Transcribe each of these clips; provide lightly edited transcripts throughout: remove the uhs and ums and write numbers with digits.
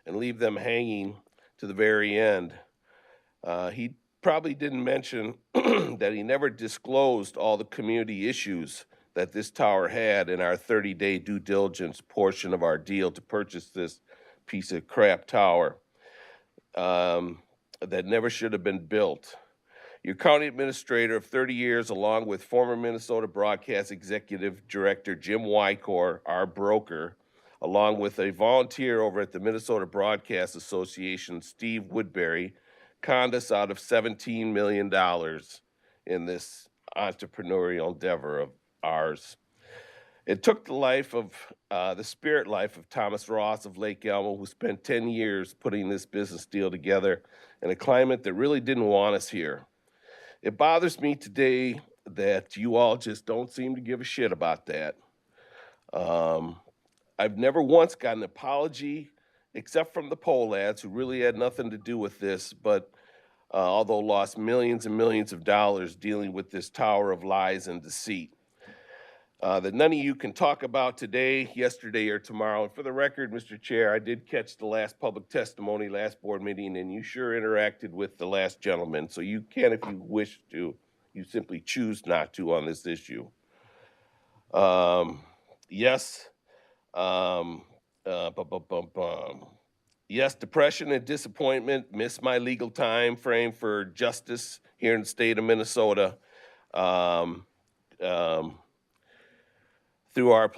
and leave them hanging to the very end. He probably didn't mention that he never disclosed all the community issues that this tower had in our 30-day due diligence portion of our deal to purchase this piece of crap tower that never should have been built. Your county administrator of 30 years, along with former Minnesota Broadcast Executive Director Jim Wykor, our broker, along with a volunteer over at the Minnesota Broadcast Association, Steve Woodbury, conned us out of $17 million in this entrepreneurial endeavor of ours. It took the life of, the spirit life of Thomas Ross of Lake Elmo, who spent 10 years putting this business deal together in a climate that really didn't want us here. It bothers me today that you all just don't seem to give a shit about that. I've never once got an apology, except from the poll ads, who really had nothing to do with this, but although lost millions and millions of dollars dealing with this tower of lies and deceit. That none of you can talk about today, yesterday, or tomorrow. And for the record, Mr. Chair, I did catch the last public testimony, last board meeting, and you sure interacted with the last gentleman. So you can, if you wish to, you simply choose not to on this issue. Yes, yes, depression and disappointment, miss my legal time frame for justice here in the state of Minnesota. Through our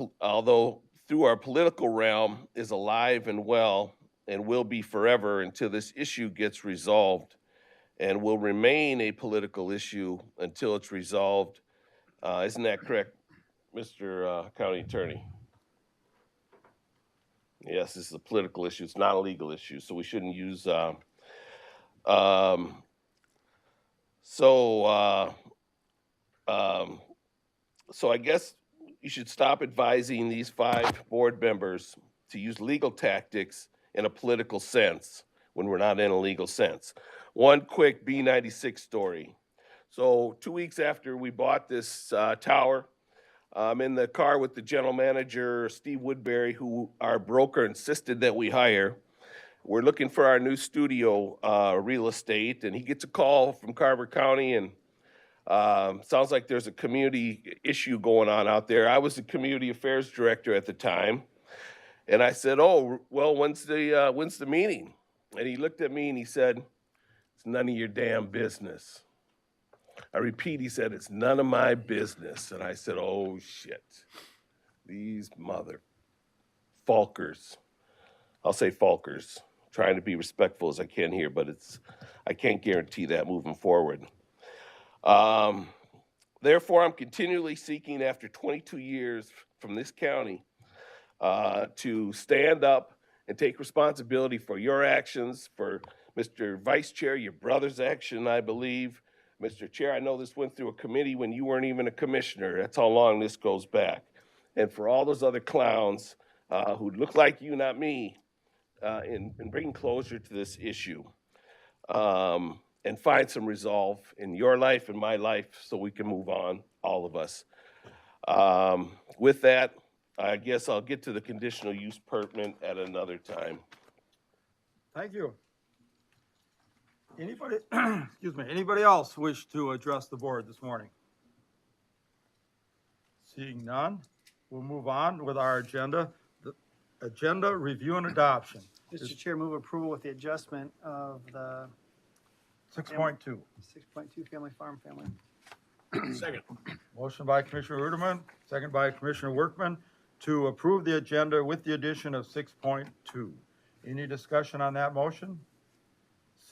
political realm is alive and well and will be forever until this issue gets resolved, and will remain a political issue until it's resolved. Isn't that correct, Mr. County Attorney? Yes, this is a political issue. It's not a legal issue, so we shouldn't use. So I guess you should stop advising these 5 board members to use legal tactics in a political sense when we're not in a legal sense. One quick B96 story. So 2 weeks after we bought this tower, I'm in the car with the general manager, Steve Woodbury, who our broker insisted that we hire. We're looking for our new studio real estate, and he gets a call from Carver County, and sounds like there's a community issue going on out there. I was the community affairs director at the time, and I said, "Oh, well, when's the meeting?" And he looked at me and he said, "It's none of your damn business." I repeat, he said, "It's none of my business." And I said, "Oh shit, these mother Falkers." I'll say Falkers, trying to be respectful as I can here, but I can't guarantee that moving forward. Therefore, I'm continually seeking, after 22 years from this county, to stand up and take responsibility for your actions, for Mr. Vice Chair, your brother's action, I believe. Mr. Chair, I know this went through a committee when you weren't even a commissioner. That's how long this goes back. And for all those other clowns who look like you, not me, in bringing closure to this issue. And find some resolve in your life and my life so we can move on, all of us. With that, I guess I'll get to the conditional use permit at another time. Thank you. Anybody, excuse me, anybody else wish to address the board this morning? Seeing none, we'll move on with our agenda. The agenda review and adoption. Mr. Chair, move approval with the adjustment of the 6.2. 6.2 family farm family. Second. Motion by Commissioner Ruderman, second by Commissioner Workman, to approve the agenda with the addition of 6.2. Any discussion on that motion?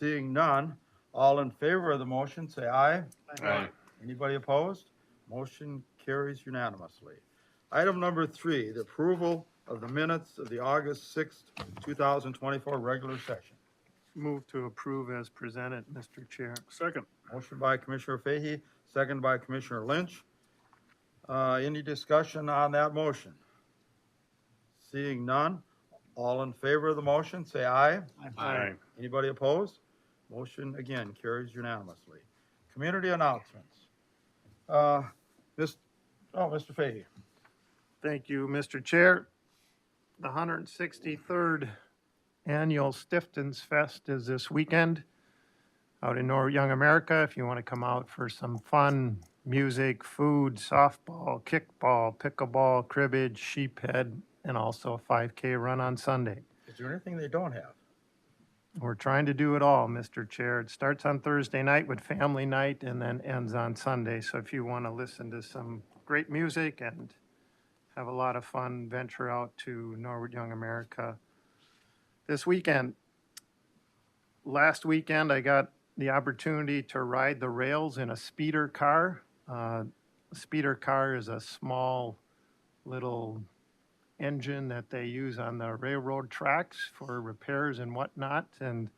Seeing none, all in favor of the motion, say aye. Aye. Anybody opposed? Motion carries unanimously. Item number 3, the approval of the minutes of the August 6th, 2024 regular session. Move to approve as presented, Mr. Chair. Second. Motion by Commissioner Fahey, second by Commissioner Lynch. Any discussion on that motion? Seeing none, all in favor of the motion, say aye. Aye. Anybody opposed? Motion, again, carries unanimously. Community announcements. Mr. Fahey. Thank you, Mr. Chair. The 163rd annual Stiftons Fest is this weekend out in Norwood Young America. If you want to come out for some fun, music, food, softball, kickball, pickleball, cribbage, sheephead, and also a 5K run on Sunday. Is there anything they don't have? We're trying to do it all, Mr. Chair. It starts on Thursday night with family night and then ends on Sunday. So if you want to listen to some great music and have a lot of fun, venture out to Norwood Young America this weekend. Last weekend, I got the opportunity to ride the rails in a speeder car. A speeder car is a small little engine that they use on the railroad tracks for repairs and whatnot. And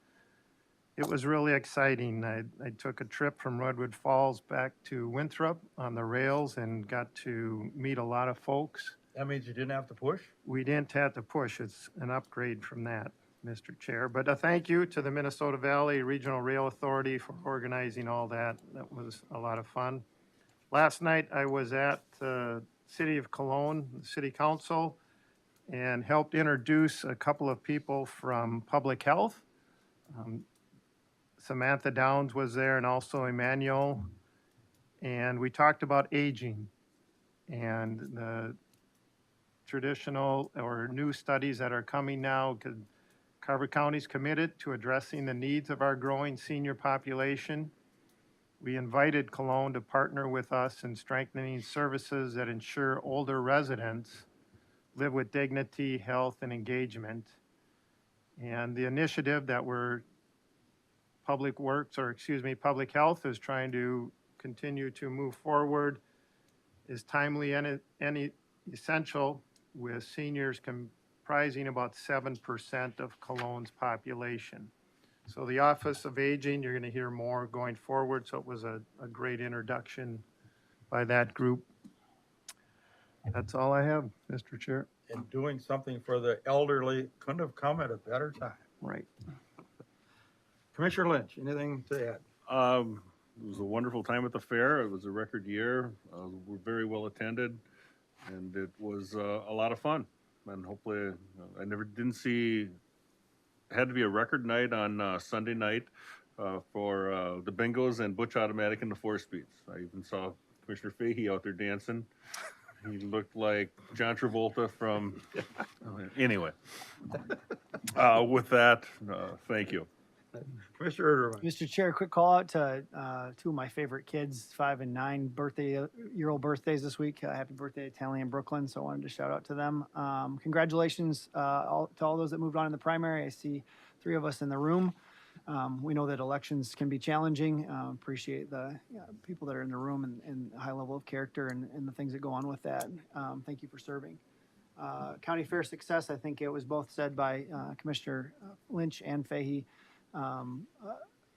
it was really exciting. I took a trip from Redwood Falls back to Winthrop on the rails and got to meet a lot of folks. That means you didn't have to push? We didn't have to push. It's an upgrade from that, Mr. Chair. But a thank you to the Minnesota Valley Regional Rail Authority for organizing all that. That was a lot of fun. Last night, I was at the City of Cologne, the City Council, and helped introduce a couple of people from Public Health. Samantha Downs was there and also Emmanuel. And we talked about aging and the traditional or new studies that are coming now. Carver County's committed to addressing the needs of our growing senior population. We invited Cologne to partner with us in strengthening services that ensure older residents live with dignity, health, and engagement. And the initiative that Public Health is trying to continue to move forward is timely and essential, with seniors comprising about 7% of Cologne's population. So the Office of Aging, you're going to hear more going forward, so it was a great introduction by that group. That's all I have, Mr. Chair. And doing something for the elderly couldn't have come at a better time. Right. Commissioner Lynch, anything to add? It was a wonderful time at the fair. It was a record year. We're very well attended, and it was a lot of fun. And hopefully, I didn't see. It had to be a record night on Sunday night for the bingos and Butch Automatic and the 4-speeds. I even saw Commissioner Fahey out there dancing. He looked like John Travolta from. Anyway, with that, thank you. Commissioner Urderman. Mr. Chair, quick call out to two of my favorite kids, 5 and 9 year-old birthdays this week. Happy birthday to Tally and Brooklyn. So I wanted to shout out to them. Congratulations to all those that moved on in the primary. I see 3 of us in the room. We know that elections can be challenging. Appreciate the people that are in the room and high level of character and the things that go on with that. Thank you for serving. County Fair success, I think it was both said by Commissioner Lynch and Fahey.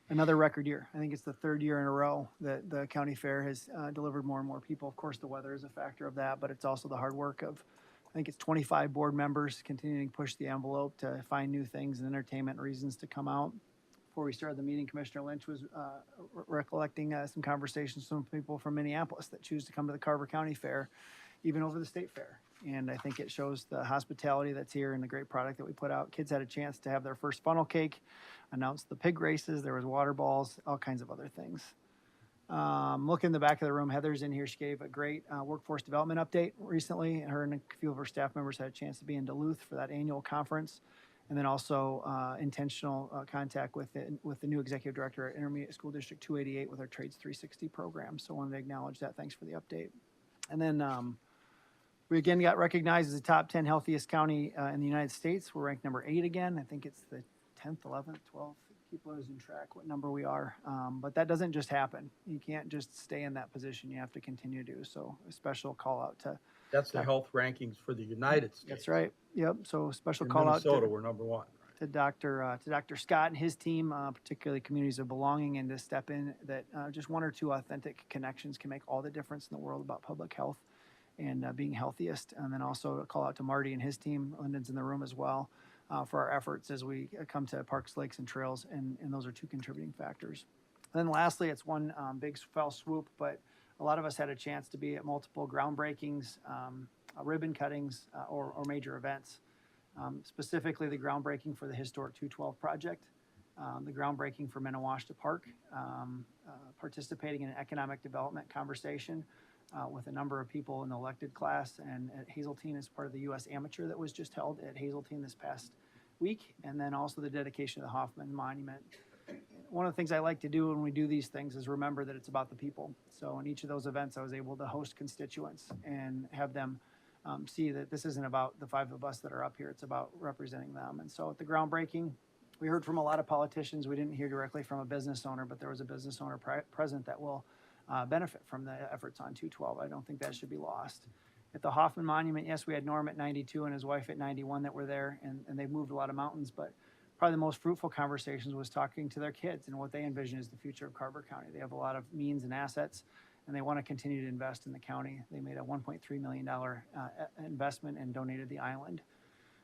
Another record year. I think it's the 3rd year in a row that the county fair has delivered more and more people. Of course, the weather is a factor of that, but it's also the hard work of, I think it's 25 board members continuing to push the envelope to find new things and entertainment reasons to come out. Before we started the meeting, Commissioner Lynch was recollecting some conversations with some people from Minneapolis that choose to come to the Carver County Fair, even over the state fair. And I think it shows the hospitality that's here and the great product that we put out. Kids had a chance to have their first funnel cake, announced the pig races, there was water balls, all kinds of other things. Look in the back of the room, Heather's in here. She gave a great workforce development update recently. Her and a few of her staff members had a chance to be in Duluth for that annual conference. And then also intentional contact with the new executive director at Intermediate School District 288 with our Trades 360 program. So I wanted to acknowledge that. Thanks for the update. And then we again got recognized as the top 10 healthiest county in the United States. We're ranked number 8 again. I think it's the 10th, 11th, 12th. Keep losing track what number we are. But that doesn't just happen. You can't just stay in that position. You have to continue to do. So a special call out to. That's the health rankings for the United States. That's right. Yep. So special In call Minnesota, out to, we're number 1. to Dr. Scott and his team, particularly communities of belonging, and to step in that just 1 or 2 authentic connections can make all the difference in the world about public health and being healthiest. And then also a call out to Marty and his team. Lyndon's in the room as well for our efforts as we come to parks, lakes, and trails. And those are 2 contributing factors. And then lastly, it's one big fell swoop, but a lot of us had a chance to be at multiple groundbreakings, ribbon cuttings, or major events. specifically the groundbreaking for the historic 212 project, the groundbreaking for Minnewaska Park, participating in an economic development conversation with a number of people in the elected class and at Hazeltine as part of the U.S. Amateur that was just held at Hazeltine this past week, and then also the dedication of the Hoffman Monument. One of the things I like to do when we do these things is remember that it's about the people. So in each of those events, I was able to host constituents and have them see that this isn't about the five of us that are up here, it's about representing them. And so at the groundbreaking, we heard from a lot of politicians. We didn't hear directly from a business owner, but there was a business owner present that will benefit from the efforts on 212. I don't think that should be lost. At the Hoffman Monument, yes, we had Norm at 92 and his wife at 91 that were there, and they've moved a lot of mountains, but probably the most fruitful conversations was talking to their kids and what they envision as the future of Carver County. They have a lot of means and assets, and they want to continue to invest in the county. They made a $1.3 million investment and donated the island.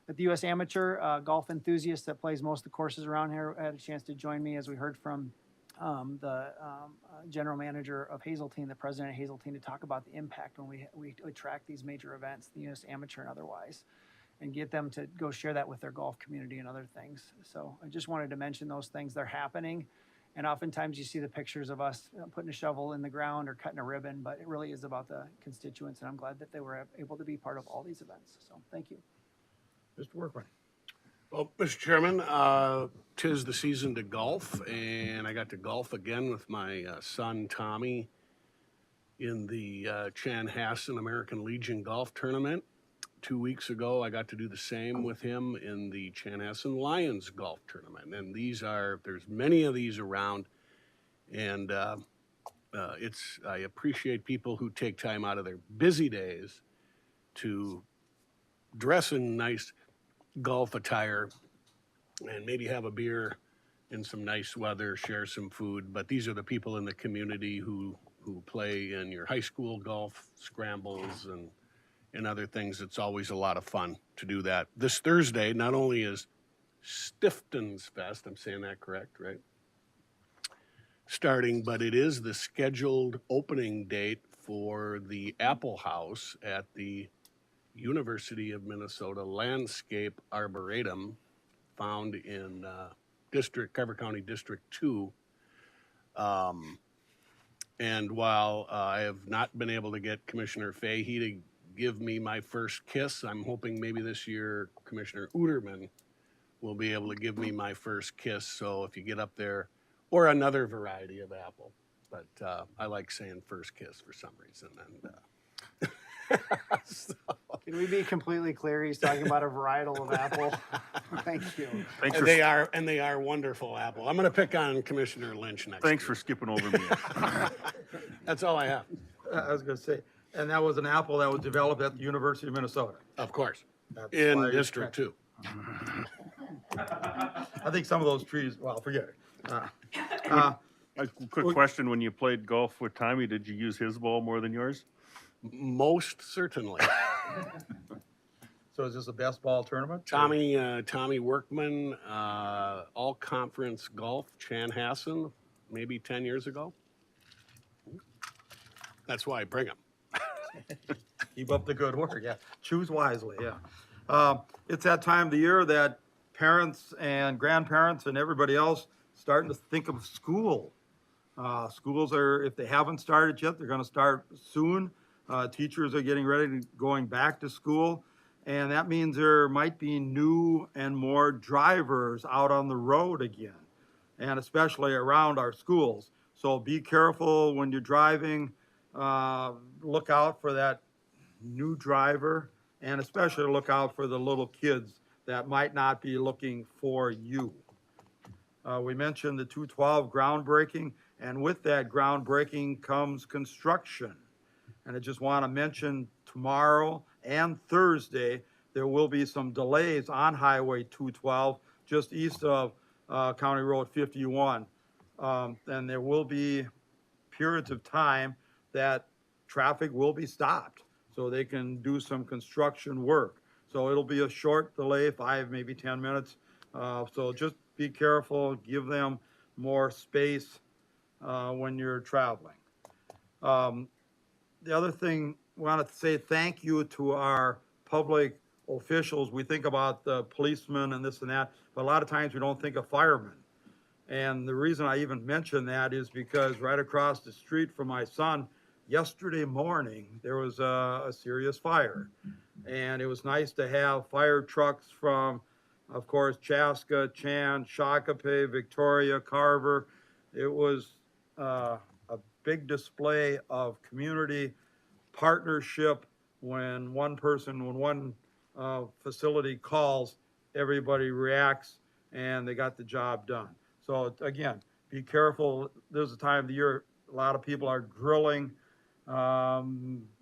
At the U.S. Amateur, golf enthusiast that plays most of the courses around here had a chance to join me as we heard from the general manager of Hazeltine, the president of Hazeltine, to talk about the impact when we attract these major events, the U.S. Amateur and otherwise, and get them to go share that with their golf community and other things. So I just wanted to mention those things. They're happening. And oftentimes you see the pictures of us putting a shovel in the ground or cutting a ribbon, but it really is about the constituents. And I'm glad that they were able to be part of all these events. So thank you. Mr. Workman. Well, Mr. Chairman, 'tis the season to golf, and I got to golf again with my son Tommy in the Chanhassen American Legion Golf Tournament. 2 weeks ago, I got to do the same with him in the Chanhassen Lions Golf Tournament. And there's many of these around, and I appreciate people who take time out of their busy days to dress in nice golf attire and maybe have a beer in some nice weather, share some food. But these are the people in the community who play in your high school golf scrambles and other things. It's always a lot of fun to do that. This Thursday, not only is Stifton's Fest, I'm saying that correct, right? Starting, but it is the scheduled opening date for the Apple House at the University of Minnesota Landscape Arboretum, found in Carver County District 2. And while I have not been able to get Commissioner Fahey to give me my first kiss, I'm hoping maybe this year Commissioner Uterman will be able to give me my first kiss. So if you get up there, or another variety of apple, but I like saying first kiss for some reason. And so, Can we be completely clear? He's talking about a varietal of apple. Thank you. Thanks and for, they are wonderful apple. I'm going to pick on Commissioner Lynch next. thanks year. for skipping over me. That's all I have. I was going to say, and that was an apple that was developed at the University of Minnesota. Of course, That's in why District 2. I think some of those trees, well, forget it. A quick question, when you played golf with Tommy, did you use his ball more than yours? Most certainly. So is this a best ball tournament? Tommy Workman, all conference golf, Chanhassen, maybe 10 years ago. That's why I bring him. Keep up the good work, yeah. Choose wisely, yeah. It's that time of the year that parents and grandparents and everybody else starting to think of school. Schools are, if they haven't started yet, they're gonna start soon. Teachers are getting ready to going back to school. And that means there might be new and more drivers out on the road again, and especially around our schools. So be careful when you're driving. Look out for that new driver, and especially look out for the little kids that might not be looking for you. We mentioned the 212 groundbreaking, and with that groundbreaking comes construction. And I just want to mention tomorrow and Thursday, there will be some delays on Highway 212, just east of County Road 51. And there will be periods of time that traffic will be stopped so they can do some construction work. So it'll be a short delay, 5, maybe 10 minutes. So just be careful, give them more space when you're traveling. The other thing, we want to say thank you to our public officials, we think about the policemen and this and that, but a lot of times we don't think of firemen. And the reason I even mention that is because right across the street from my son, yesterday morning, there was a serious fire. And it was nice to have fire trucks from, of course, Chaska, Chan, Shakopee, Victoria, Carver. It was a big display of community partnership. When one facility calls, everybody reacts and they got the job done. So again, be careful. There's a time of the year a lot of people are grilling.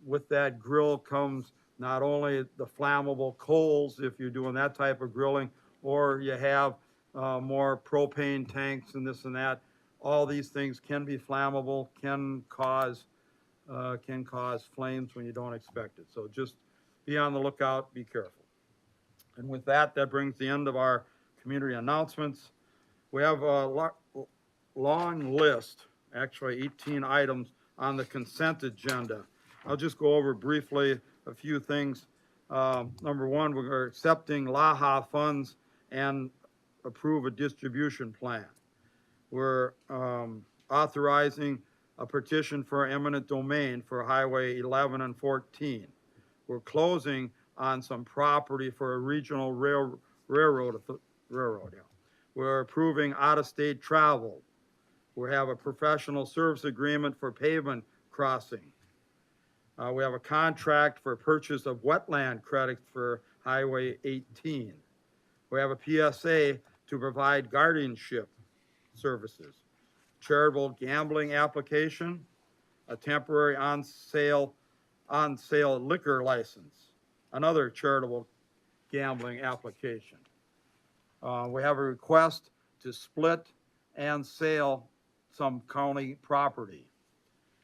With that grill comes not only the flammable coals, if you're doing that type of grilling, or you have more propane tanks and this and that. All these things can be flammable, can cause flames when you don't expect it. So just be on the lookout, be careful. And with that, that brings the end of our community announcements. We have a long list, actually 18 items on the consent agenda. I'll just go over briefly a few things. Number one, we're accepting LAHA funds and approve a distribution plan. We're authorizing a petition for eminent domain for Highway 11 and 14. We're closing on some property for a regional railroad. Yeah. We're approving out-of-state travel. We have a professional service agreement for pavement crossing. We have a contract for purchase of wetland credits for Highway 18. We have a PSA to provide guardianship services. Charitable gambling application, a temporary on-sale liquor license, another charitable gambling application. We have a request to split and sell some county property.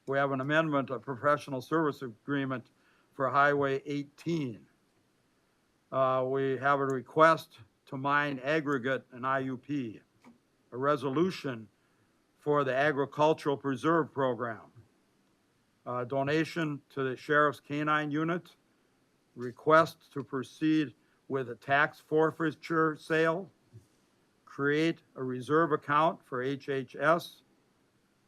We have an amendment of professional service agreement for Highway 18. We have a request to mine aggregate and IUP, a resolution for the agricultural preserve program, donation to the sheriff's canine unit, request to proceed with a tax forfeiture sale, create a reserve account for HHS,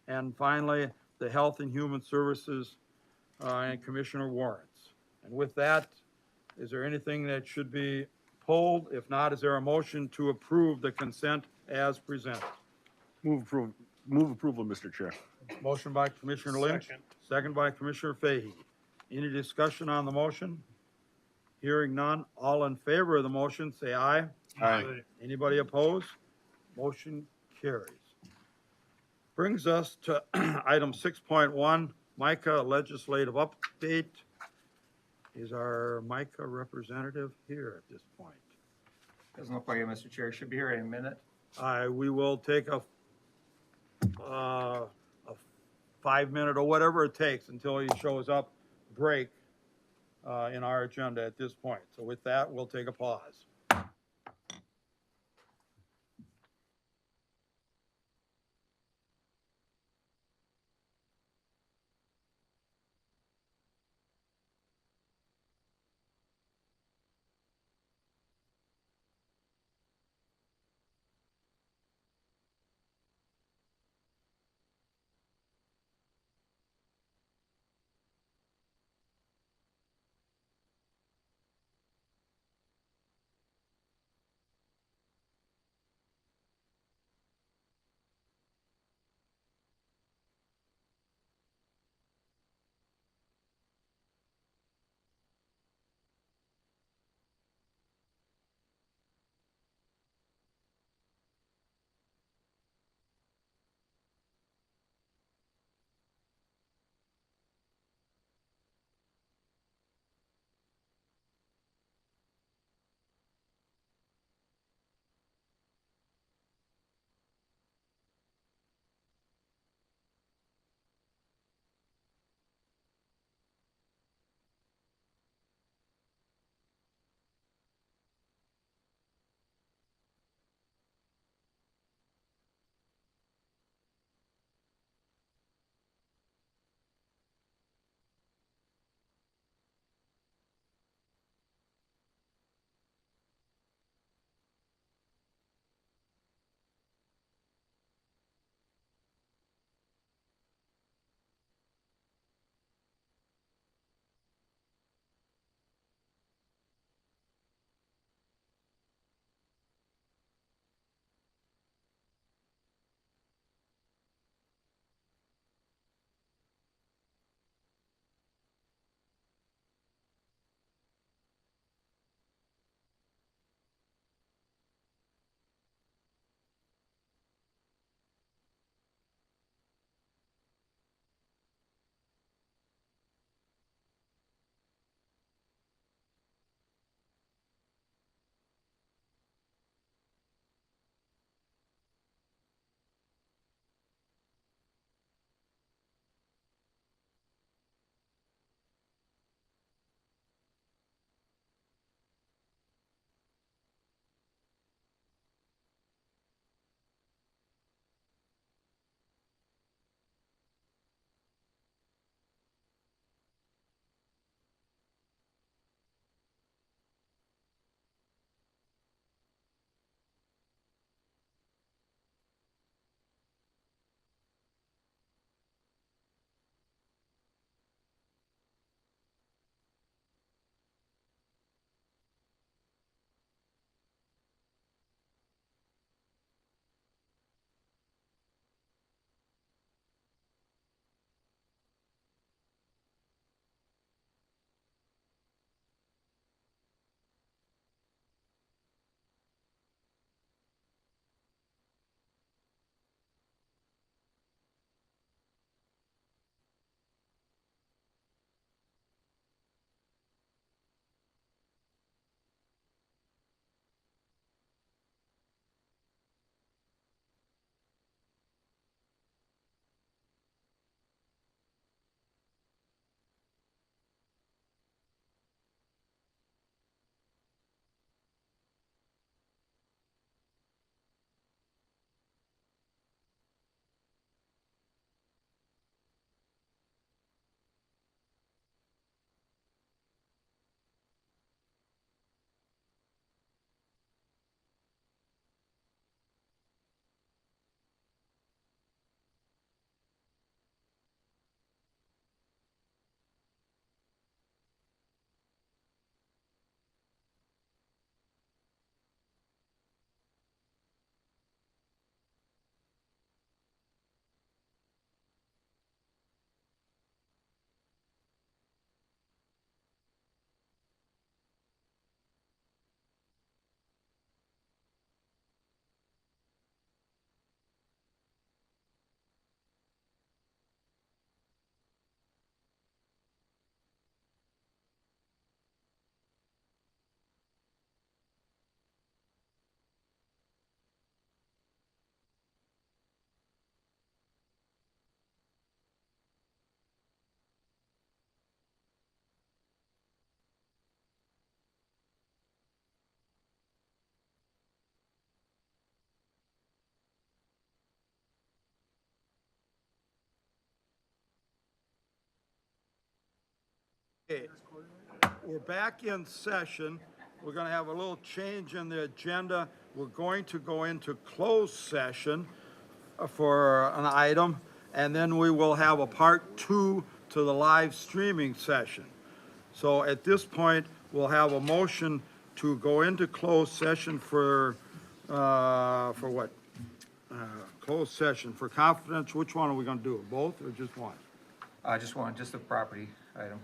and finally, the Health and Human Services and Commissioner warrants. And with that, is there anything that should be pulled? If not, is there a motion to approve the consent as presented? Move approval, Mr. Chair. Motion by Commissioner Lynch, second by Commissioner Fahey. Any discussion on the motion? Hearing none, all in favor of the motion, say aye. Aye. Anybody opposed? Motion carries. Brings us to item 6.1, Micah legislative update. Is our Micah representative here at this point? Doesn't look like it, Mr. Chair. Should be here in a minute. We will take a 5-minute or whatever it takes until he shows up, break in our agenda at this point. So with that, we'll take a pause. Okay, we're back in session. We're gonna have a little change in the agenda. We're going to go into closed session for an item, and then we will have a part two to the live streaming session. So at this point, we'll have a motion to go into closed session for what? Closed session for confidential, which one are we gonna do, both or just one? Just the property item.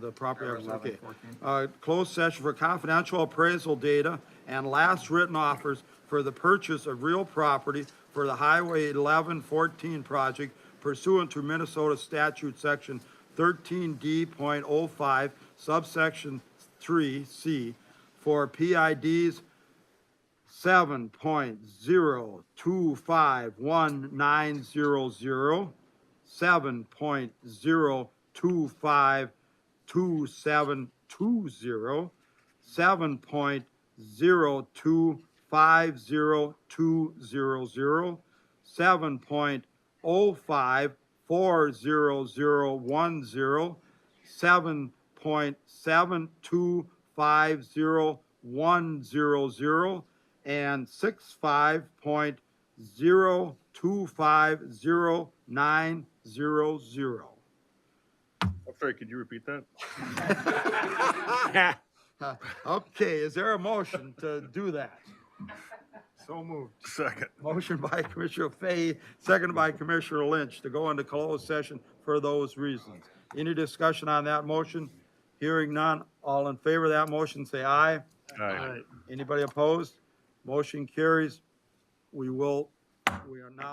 The property, Number 11, okay. 14. Closed session for confidential appraisal data and last written offers for the purchase of real property for the Highway 1114 project pursuant to Minnesota statute section 13D.05 subsection 3C for PIDs 7.0251900, 7.0252720, 7.0250200, 7.0540010, 7.7250100, and 65.0250900. I'm sorry, could you repeat that? Okay, is there a motion to do that? So moved. Second. Motion by Commissioner Fahey, seconded by Commissioner Lynch to go into closed session for those reasons. Any discussion on that motion? Hearing none, all in favor of that motion, say aye. Aye. Anybody opposed? Motion carries. We are now